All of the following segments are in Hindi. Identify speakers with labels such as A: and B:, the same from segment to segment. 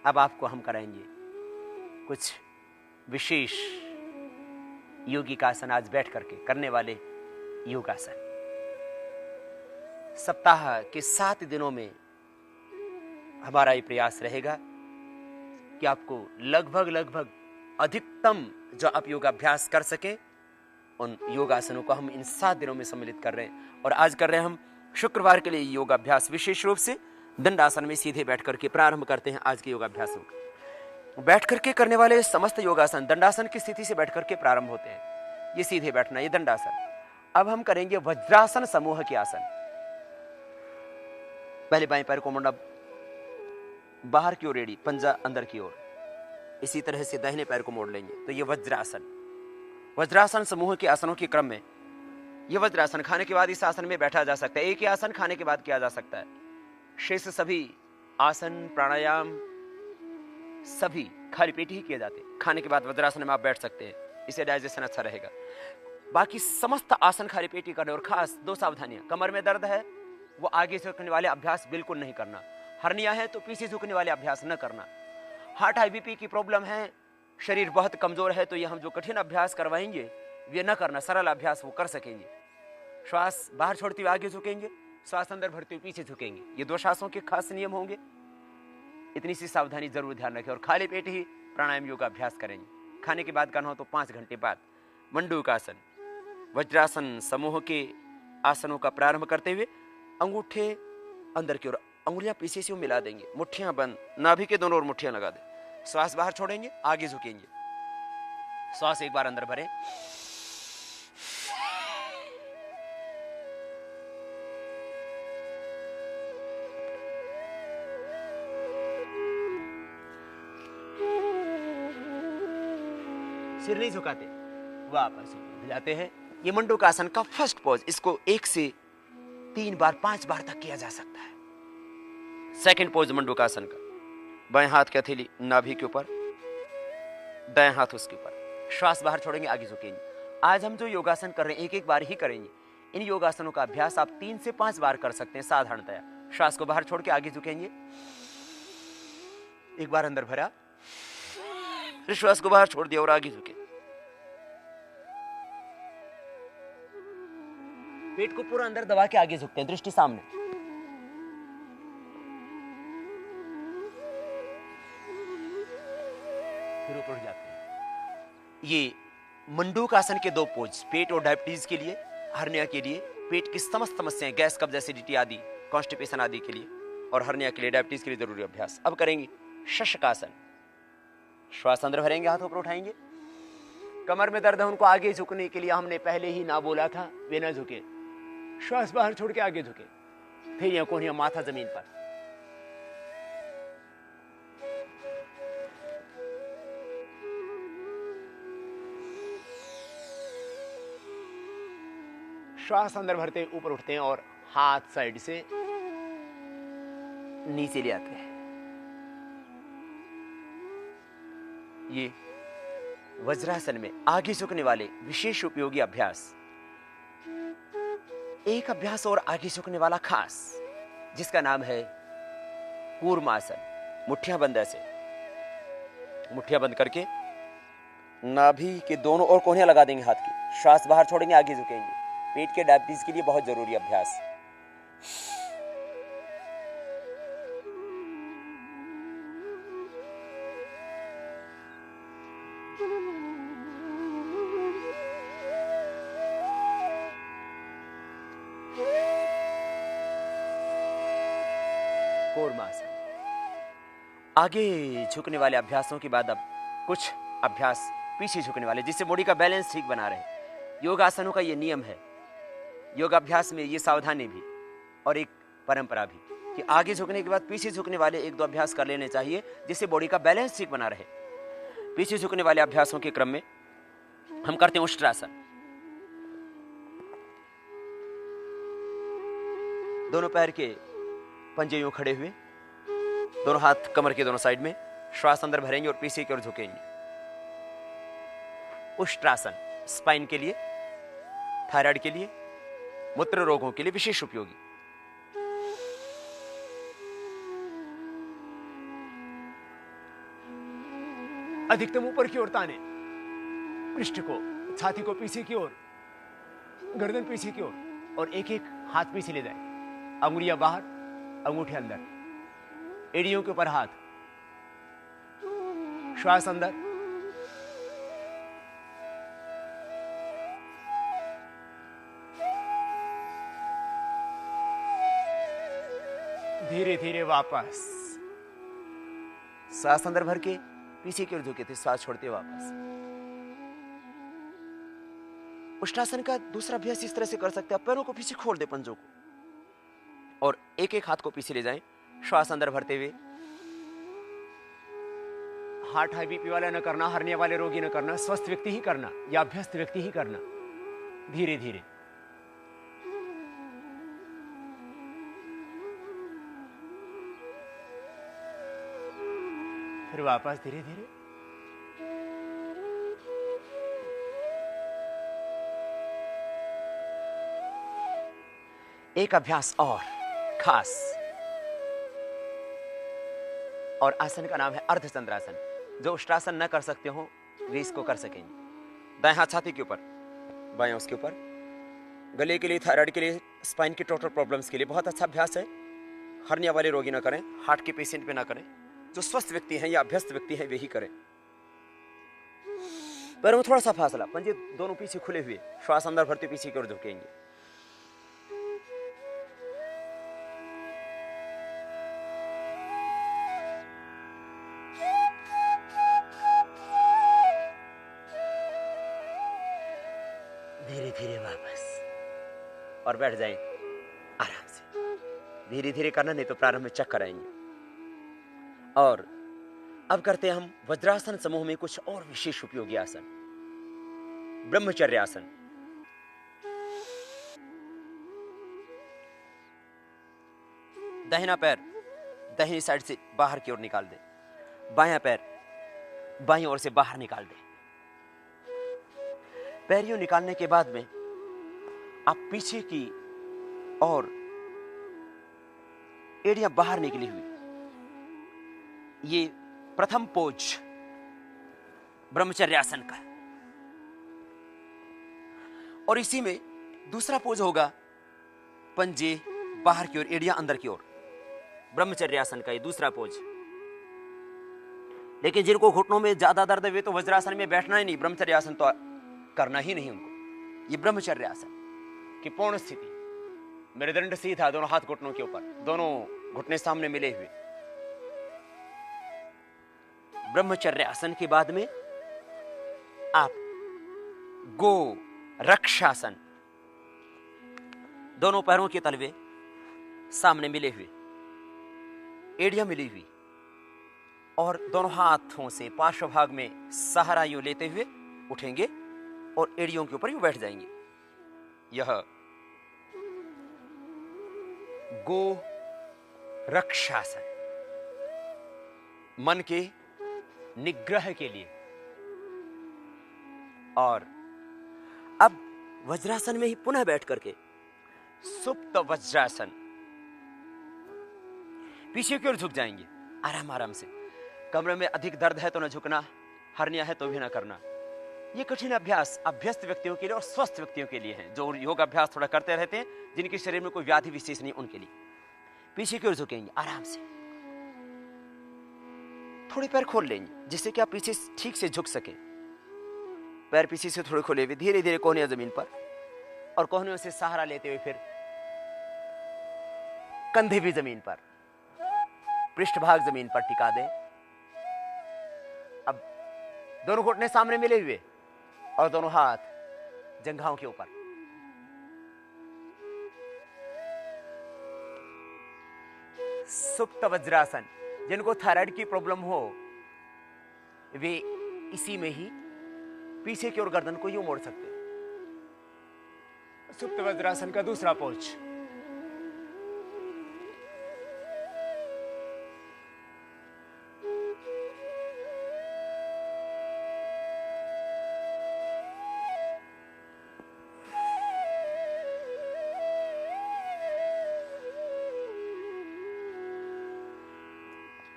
A: अब आपको हम कराएंगे कुछ विशेष योगिकासन, आज बैठ करके करने वाले योगासन। सप्ताह के 7 दिनों में हमारा ये प्रयास रहेगा कि आपको लगभग अधिकतम जो आप योगाभ्यास कर सकें, उन योगासनों को हम इन 7 दिनों में सम्मिलित कर रहे हैं। और आज कर रहे हैं हम शुक्रवार के लिए योगाभ्यास, विशेष रूप से दंडासन में सीधे बैठ करके प्रारंभ करते हैं आज के योगाभ्यासों का। बैठ करके करने वाले समस्त योगासन दंडासन की स्थिति से बैठ करके प्रारंभ होते हैं। ये सीधे बैठना, ये दंडासन। अब हम करेंगे वज्रासन समूह के आसन। पहले बाएं पैर को मुंडा बाहर की ओर रेडी, पंजा अंदर की ओर। इसी तरह से दाहिने पैर को मोड़ लेंगे तो ये वज्रासन। वज्रासन समूह के आसनों के क्रम में ये वज्रासन, खाने के बाद इस आसन में बैठा जा सकता है। एक ही आसन खाने के बाद किया जा सकता है। शेष सभी आसन प्राणायाम सभी खाली पेट ही किए जाते हैं। खाने के बाद वज्रासन में आप बैठ सकते हैं, इसे डाइजेशन अच्छा रहेगा। बाकी समस्त आसन खाली पेट ही करने। और खास 2 सावधानियां, कमर में दर्द है वो आगे झुकने वाले अभ्यास बिल्कुल नहीं करना। हर्निया है तो पीछे झुकने वाले अभ्यास न करना। हार्ट हाई बीपी की प्रॉब्लम है, शरीर बहुत कमजोर है, तो ये हम जो कठिन अभ्यास करवाएंगे वे न करना। सरल अभ्यास वो कर सकेंगे। श्वास बाहर छोड़ते हुए आगे झुकेंगे, श्वास अंदर भरते हुए पीछे झुकेंगे। ये 2 श्वासों के खास नियम होंगे। इतनी सी सावधानी जरूर ध्यान रखें। और खाली पेट ही प्राणायाम योगा अभ्यास करेंगे। खाने के बाद करना हो तो 5 घंटे बाद। मंडूकासन, वज्रासन समूह के आसनों का प्रारंभ करते हुए अंगूठे अंदर की ओर, अंगुलियां पीछे से मिला देंगे, मुट्ठियां बंद, नाभि के दोनों ओर मुट्ठियां लगा दें। श्वास बाहर छोड़ेंगे, आगे झुकेंगे। श्वास एक बार अंदर भरें, सिर नहीं झुकाते, वापस जाते हैं। ये मंडूकासन का फर्स्ट पोज। इसको 1 से 3 बार 5 बार तक किया जा सकता है। सेकंड पोज मंडूकासन का, बाएं हाथ की हथेली नाभि के ऊपर, दाएं हाथ उसके ऊपर। श्वास बाहर छोड़ेंगे, आगे झुकेंगे। आज हम जो योगासन कर रहे हैं एक बार ही करेंगे। इन योगासनों का अभ्यास आप 3 से 5 बार कर सकते हैं साधारणतया। श्वास को बाहर छोड़ के आगे झुकेंगे, एक बार अंदर भरा, फिर श्वास को बाहर छोड़ दिया और आगे झुके। पेट को पूरा अंदर दबा के आगे झुकते हैं, दृष्टि सामने। फिर ऊपर उठ जाते हैं। ये मंडूकासन के 2 पोज, पेट और डायबिटीज के लिए, हर्निया के लिए, पेट की समस्त समस्याएं, गैस कब्ज एसिडिटी आदि, कॉन्स्टिपेशन आदि के लिए, और हर्निया के लिए, डायबिटीज के लिए जरूरी अभ्यास। अब करेंगे शशकासन। श्वास अंदर भरेंगे, हाथ ऊपर उठाएंगे। कमर में दर्द है उनको आगे झुकने के लिए हमने पहले ही ना बोला था, वे ना झुके। श्वास बाहर छोड़ के आगे झुके, फिर यह कोहनियां, माथा जमीन पर। श्वास अंदर भरते ऊपर उठते हैं और हाथ साइड से नीचे ले आते हैं। ये वज्रासन में आगे झुकने वाले विशेष उपयोगी अभ्यास। एक अभ्यास और आगे झुकने वाला खास, जिसका नाम है कूर्मासन। मुट्ठियां बंद, ऐसे मुट्ठियां बंद करके नाभि के दोनों ओर कोहनियां लगा देंगे हाथ की। श्वास बाहर छोड़ेंगे, आगे झुकेंगे। पेट के डायबिटीज के लिए बहुत जरूरी अभ्यास। कूर्मासन। आगे झुकने वाले अभ्यासों के बाद अब कुछ अभ्यास पीछे झुकने वाले, जिससे बॉडी का बैलेंस ठीक बना रहे। योगासनों का ये नियम है, योगाभ्यास में ये सावधानी भी और एक परंपरा भी, कि आगे झुकने के बाद पीछे झुकने वाले 1-2 अभ्यास कर लेने चाहिए, जिससे बॉडी का बैलेंस ठीक बना रहे। पीछे झुकने वाले अभ्यासों के क्रम में हम करते हैं उष्ट्रासन। दोनों पैर के पंजे यूं खड़े हुए, दोनों हाथ कमर के दोनों साइड में। श्वास अंदर भरेंगे और पीछे की ओर झुकेंगे। उष्ट्रासन स्पाइन के लिए, थायराइड के लिए, मूत्र रोगों के लिए विशेष उपयोगी। अधिकतम ऊपर की ओर ताने, पृष्ठ को, छाती को पीछे की ओर, गर्दन पीछे की ओर, और एक एक हाथ पीछे ले जाए। अंगुलियां बाहर, अंगूठे अंदर, एड़ियों के ऊपर हाथ, श्वास अंदर, धीरे धीरे वापस सांस अंदर भर के पीछे की ओर झुके थे, सांस छोड़ते वापस। उष्टासन का दूसरा अभ्यास इस तरह से कर सकते हैं, पैरों को पीछे खोल दे, पंजों को, और एक एक हाथ को पीछे ले जाएं, श्वास अंदर भरते हुए। हार्ट हाई बीपी वाला न करना, हर्निया वाले रोगी न करना, स्वस्थ व्यक्ति ही करना या अभ्यस्त व्यक्ति ही करना, धीरे धीरे। फिर वापस धीरे धीरे। एक अभ्यास और खास, और आसन का नाम है अर्धचंद्रासन। जो उष्ट्रासन न कर सकते हो वे इसको कर सकेंगे। दाएं हाथ छाती के ऊपर, बाएं उसके ऊपर। गले के लिए, थायराइड के लिए, स्पाइन की टोटल प्रॉब्लम्स के लिए बहुत अच्छा अभ्यास है। हर्निया वाले रोगी ना करें, हार्ट के पेशेंट पे ना करें, जो स्वस्थ व्यक्ति हैं या अभ्यस्त व्यक्ति हैं वे ही करें। पैरों में थोड़ा सा फासला, पंजे दोनों पीछे खुले हुए, श्वास अंदर भरते पीछे की ओर झुकेंगे। धीरे धीरे वापस, और बैठ जाएं आराम से। धीरे धीरे करना, नहीं तो प्रारंभ में चक्कर आएंगे। और अब करते हैं हम वज्रासन समूह में कुछ और विशेष उपयोगी आसन, ब्रह्मचर्य आसन। दाहिना पैर दाहिनी साइड से बाहर की ओर निकाल दे, बायां पैर बाईं ओर से बाहर निकाल दे। पैर यूं निकालने के बाद में आप पीछे की और एड़ियां बाहर निकली हुई, ये प्रथम पोज ब्रह्मचर्यासन का। और इसी में दूसरा पोज होगा पंजे बाहर की ओर, एड़ियां अंदर की ओर, ब्रह्मचर्यासन का ये दूसरा पोज। लेकिन जिनको घुटनों में ज्यादा दर्द है वे तो वज्रासन में बैठना ही नहीं, ब्रह्मचर्यासन तो करना ही नहीं उनको। ये ब्रह्मचर्यासन की पूर्ण स्थिति, मेरुदंड सीधा, दोनों हाथ घुटनों के ऊपर, दोनों घुटने सामने मिले हुए। ब्रह्मचर्यासन के बाद में आप गो रक्षासन, दोनों पैरों के तलवे सामने मिले हुए, एड़ियां मिली हुई, और दोनों हाथों से पार्श्व भाग में सहारा यूं लेते हुए उठेंगे और एड़ियों के ऊपर यूं बैठ जाएंगे। यह गो रक्षासन, मन के निग्रह के लिए। और अब वज्रासन में ही पुनः बैठ करके सुप्त वज्रासन, पीछे की ओर झुक जाएंगे आराम आराम से। कमरे में अधिक दर्द है तो न झुकना, हर्निया है तो भी ना करना। ये कठिन अभ्यास अभ्यस्त व्यक्तियों के लिए और स्वस्थ व्यक्तियों के लिए है, जो योग अभ्यास थोड़ा करते रहते हैं, जिनके शरीर में कोई व्याधि विशेष नहीं, उनके लिए। पीछे की ओर झुकेंगे आराम से, थोड़े पैर खोल लेंगे जिससे कि आप पीछे ठीक से झुक सके। पैर पीछे से थोड़े खोले हुए, धीरे धीरे कोहनियां जमीन पर, और कोहनियों से सहारा लेते हुए फिर कंधे भी जमीन पर, पृष्ठभाग जमीन पर टिका दें। अब दोनों घुटने सामने मिले हुए और दोनों हाथ जंघाओं के ऊपर। सुप्त वज्रासन, जिनको थायराइड की प्रॉब्लम हो वे इसी में ही पीछे की ओर गर्दन को यूं मोड़ सकते हैं। सुप्त वज्रासन का दूसरा पोज।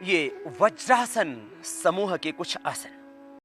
A: ये वज्रासन समूह के कुछ आसन।